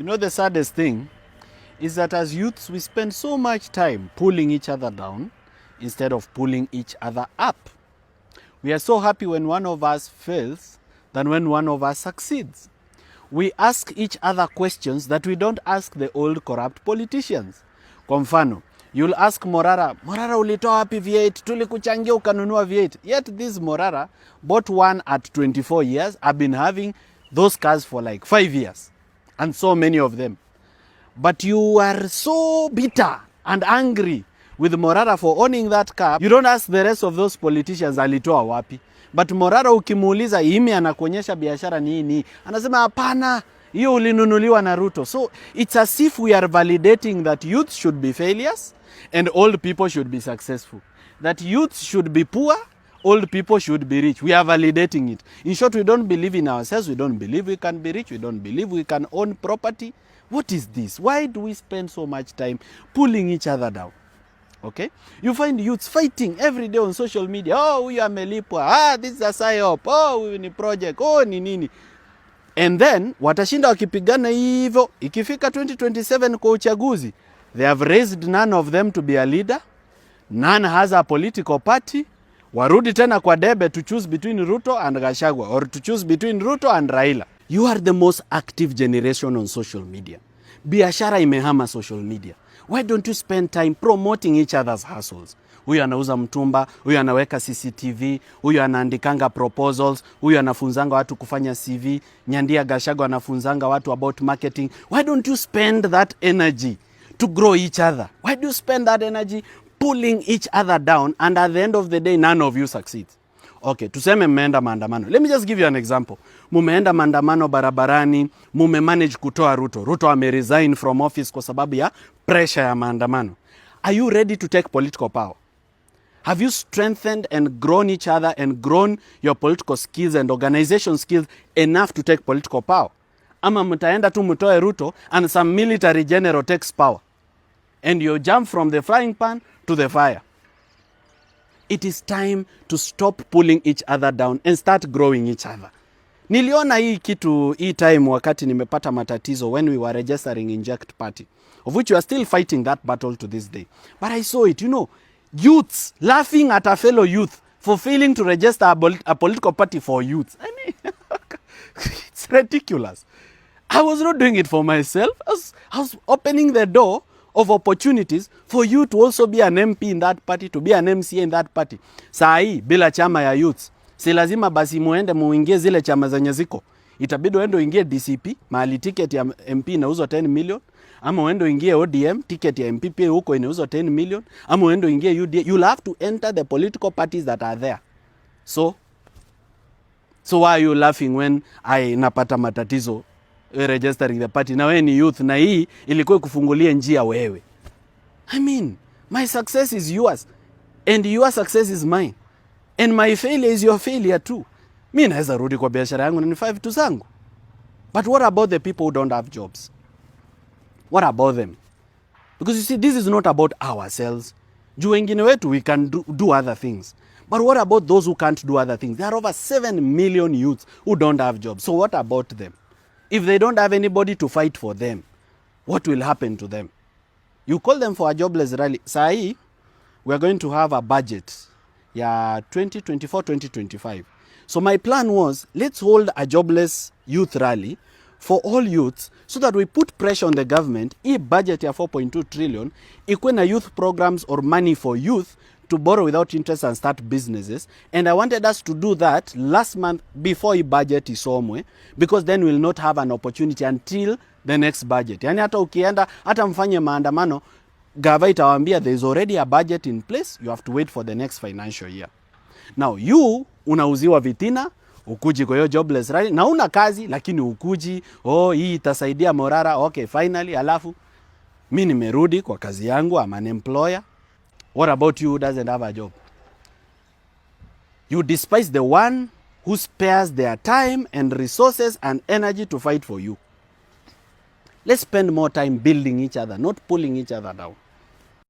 You know, the saddest thing is that as youths, we spend so much time pulling each other down instead of pulling each other up. We are so happy when one of us fails than when one of us succeeds. We ask each other questions that we don't ask the old corrupt politicians. Kwa mfano, you'll ask Morara, Morara ulitoa wapi V8? Tulikuchangia ukanunua V8. Yet this Morara bought one at 24 years. I've been having those cars for like 5 years. And so many of them. But you are so bitter and angry with Morara for owning that car. You don't ask the rest of those politicians alitoa wapi. But Morara ukimuuliza imi anakuonyesha biashara nini, anasema hapana, hiyo ulinunuliwa na Ruto. So it's as if we are validating that youth should be failures and old people should be successful. That youth should be poor, old people should be rich. We are validating it. In short, we don't believe in ourselves. We don't believe we can be rich. We don't believe we can own property. What is this? Why do we spend so much time pulling each other down? Okay? You find youths fighting every day on social media. Oh, huyu amelipwa. Ah, this is a psyop. Oh, huyu ni project. Oh, ni nini. And then, watashinda wakipigana hivyo. Ikifika 2027 kwa uchaguzi, they have raised none of them to be a leader. None has a political party. Warudi tena kwa debe to choose between Ruto and Gachagua or to choose between Ruto and Raila. You are the most active generation on social media. Biashara imehama social media. Why don't you spend time promoting each other's hustles? Huyu anauza mtumba, huyu anaweka CCTV, huyu anaandikanga proposals, huyu anafunzanga watu kufanya CV, Nyandia Gachagua anafunzanga watu about marketing. Why don't you spend that energy to grow each other? Why do you spend that energy pulling each other down and at the end of the day none of you succeeds? Okay, tuseme mmeenda maandamano. Let me just give you an example. Mumeenda maandamano barabarani, manage kutoa Ruto. Ruto resign from office kwa sababu ya pressure ya maandamano. Are you ready to take political power? Have you strengthened and grown each other and grown your political skills and organization skills enough to take political power? Ama mtaenda tu mtoe Ruto and some military general takes power. And you jump from the frying pan to the fire. It is time to stop pulling each other down and start growing each other. Niliona hii time wakati nimepata matatizo when we were registering Inject Party, of which we are still fighting that battle to this day. But I saw it, youths laughing at a fellow youth for failing to register a political party for youth. I mean, it's ridiculous. I was not doing it for myself. I was opening the door of opportunities for you to also be an MP in that party, to be an MCA in that party. Saa hii bila chama ya youths, si lazima basi muende muingie zile chama zenye ziko. Itabidi uende uingie DCP, mahali ticket ya MP inauzwa 10 million, ama uende uingie ODM, ticket ya MP pia huko inauzwa 10 million, ama uende uingie UDA. You'll have to enter the political parties that are there. So why are you laughing when I napata matatizo registering the party? Na wewe ni youth na hii ilikuwa kufungulia njia wewe. I mean, my success is yours and your success is mine. And my failure is your failure too. Mimi naweza rudi kwa biashara yangu na ni 5 tu zangu. But what about the people who don't have jobs? What about them? Because you see, this is not about ourselves. Juu wengine wetu, we can do other things. But what about those who can't do other things? There are over 7 million youths who don't have jobs. So what about them? If they don't have anybody to fight for them, what will happen to them? You call them for a jobless rally. Sahi, we are going to have a budget. Yeah, 2024-2025. So my plan was, let's hold a jobless youth rally for all youths so that we put pressure on the government. Hii budget ya 4.2 trillion, ikuwe na youth programs or money for youth to borrow without interest and start businesses. And I wanted us to do that last month before hii budget isomwe, because then we'll not have an opportunity until the next budget. Yani hata ukienda, hata mfanye maandamano, gava itawaambia there is already a budget in place, you have to wait for the next financial year. Now you unauziwa vitina, ukuji kwa hiyo jobless rally, na una kazi lakini ukuji, hii itasaidia Morara, okay finally, alafu mimi nimerudi kwa kazi yangu, I'm an employer. What about you who doesn't have a job? You despise the one who spares their time and resources and energy to fight for you. Let's spend more time building each other, not pulling each other down.